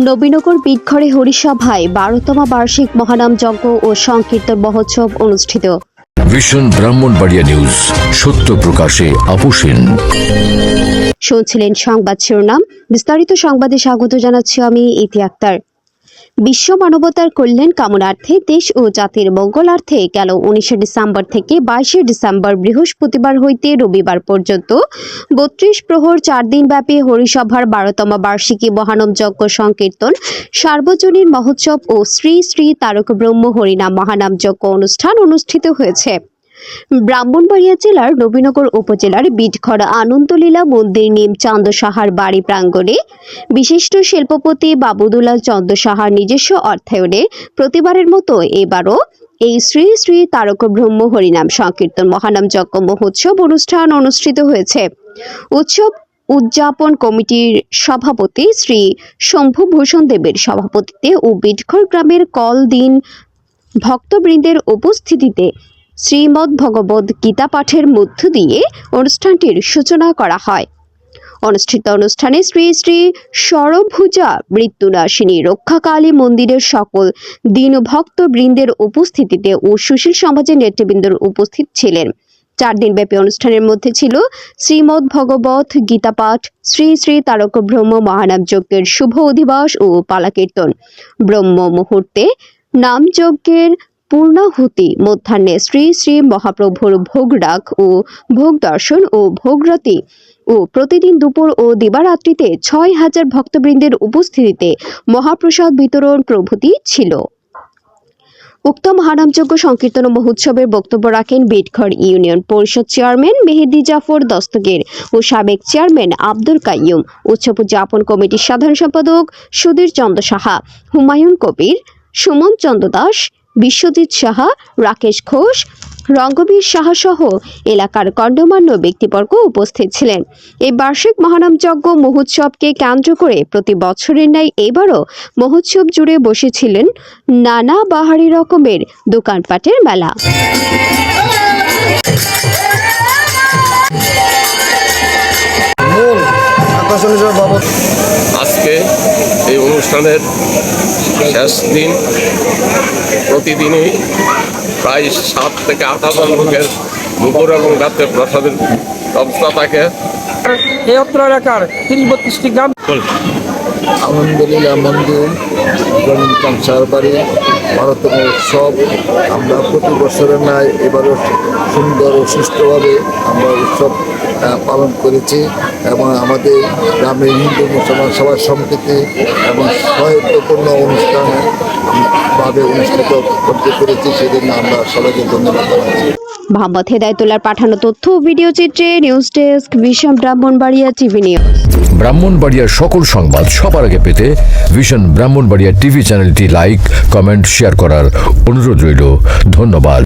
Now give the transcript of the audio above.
নবীনগর বিটঘরে হরিসভায় 12তম বার্ষিক মহানাম যজ্ঞ ও সংকীর্তন মহোৎসব অনুষ্ঠিত। ভিশন ব্রাহ্মণবাড়িয়া নিউজ, সত্য প্রকাশে আপোষহীন। শুনছিলেন সংবাদ শিরোনাম, বিস্তারিত সংবাদে স্বাগত জানাচ্ছি আমি ইতি আক্তার। বিশ্ব মানবতার কল্যাণ কামনার্থে দেশ ও জাতির মঙ্গলার্থে গেল 19 ডিসেম্বর থেকে 22 ডিসেম্বর বৃহস্পতিবার হইতে রবিবার পর্যন্ত 32 প্রহর 4 দিন ব্যাপী হরিসভার 12তম বার্ষিকী মহানাম যজ্ঞ সংকীর্তন সার্বজনীন মহোৎসব ও শ্রী শ্রী তারক ব্রহ্ম হরিনাম মহানাম যজ্ঞ অনুষ্ঠান অনুষ্ঠিত হয়েছে। ব্রাহ্মণবাড়িয়া জেলার নবীনগর উপজেলার বিটঘর আনন্দলীলা মন্দির নিম চন্দ্র সাহার বাড়ি প্রাঙ্গণে বিশিষ্ট শিল্পপতি বাবুদুলাল চন্দ্র সাহার নিজস্ব অর্থায়নে প্রতিবারের মতো এবারও এই শ্রী শ্রী তারক ব্রহ্ম হরিনাম সংকীর্তন মহানাম যজ্ঞ মহোৎসব অনুষ্ঠান অনুষ্ঠিত হয়েছে। উৎসব উদযাপন কমিটির সভাপতি শ্রী শম্ভুভূষণ দেবের সভাপতিত্বে ও বিটঘর গ্রামের কলদিন ভক্তবৃন্দের উপস্থিতিতে শ্রীমদ্ ভগবদ গীতা পাঠের মধ্য দিয়ে অনুষ্ঠানটির সূচনা করা হয়। অনুষ্ঠিত অনুষ্ঠানে শ্রী শ্রী সরভুজা মৃত্যুনাশিনী রক্ষাকালী মন্দিরের সকল দীন ভক্তবৃন্দের উপস্থিতিতে ও সুশীল সমাজের নেতৃবৃন্দের উপস্থিত ছিলেন। 4 দিন ব্যাপী অনুষ্ঠানের মধ্যে ছিল শ্রীমদ্ ভগবত গীতা পাঠ, শ্রী শ্রী তারক ব্রহ্ম মহানাম যজ্ঞের শুভ অধিবাস ও পালাকীর্তন, ব্রহ্ম মুহূর্তে নাম যজ্ঞের পূর্ণাহুতি, মধ্যাহ্নে শ্রী শ্রী মহাপ্রভুর ভোগরাগ ও ভোগ দর্শন ও ভোগরতি ও প্রতিদিন দুপুর ও দিবারাত্রিতে 6000 ভক্তবৃন্দের উপস্থিতিতে মহাপ্রসাদ বিতরণ প্রভৃতি ছিল। উক্ত মহানামযজ্ঞ সংকীর্তন মহোৎসবের বক্তব্য রাখেন বিটঘর ইউনিয়ন পরিষদ চেয়ারম্যান মেহেদি জাফর দস্তগীর ও সাবেক চেয়ারম্যান আব্দুল কাইয়ুম, উৎসব উদযাপন কমিটির সাধারণ সম্পাদক সুধীর চন্দ্র সাহা, হুমায়ুন কবির, সুমন চন্দ্র দাস, বিশ্বজিৎ সাহা, রাকেশ ঘোষ, রঙ্গবীর সাহা সহ এলাকার গণ্যমান্য ব্যক্তিবর্গ উপস্থিত ছিলেন। এই বার্ষিক মহানাম যজ্ঞ মহোৎসবকে কেন্দ্র করে প্রতি বছরের ন্যায় এবারও মহোৎসব জুড়ে বসেছিলেন নানা বাহারি রকমের দোকানপাটের মেলা। আজকে এই অনুষ্ঠানের শেষ দিন, প্রতিদিনই প্রায় 7 থেকে 8,000 লোকের দুপুর এবং রাত্রে প্রসাদের ব্যবস্থা থাকে। এই অত্র এলাকার 30-32টি গ্রাম আনন্দলীলা মন্দির গ্রামীণ কাঞ্চার বাড়ি 12তম উৎসব আমরা প্রতি বছরের ন্যায় এবারও সুন্দর ও সুষ্ঠুভাবে আমরা উৎসব পালন করেছি এবং আমাদের গ্রামের হিন্দু মুসলমান সবার সম্প্রীতি এবং সহায়তাপূর্ণ অনুষ্ঠানভাবে অনুষ্ঠিত করতে পেরেছি, সেজন্য আমরা সবাইকে ধন্যবাদ জানাচ্ছি। মোহাম্মদ হেদায়েতুল্লাহর পাঠানো তথ্য ও ভিডিও চিত্রে news desk, vision Brahmanbaria TV news. ব্রাহ্মণবাড়িয়ার সকল সংবাদ সবার আগে পেতে ভিশন ব্রাহ্মণবাড়িয়া টিভি চ্যানেলটি লাইক, কমেন্ট, শেয়ার করার অনুরোধ রইল। ধন্যবাদ।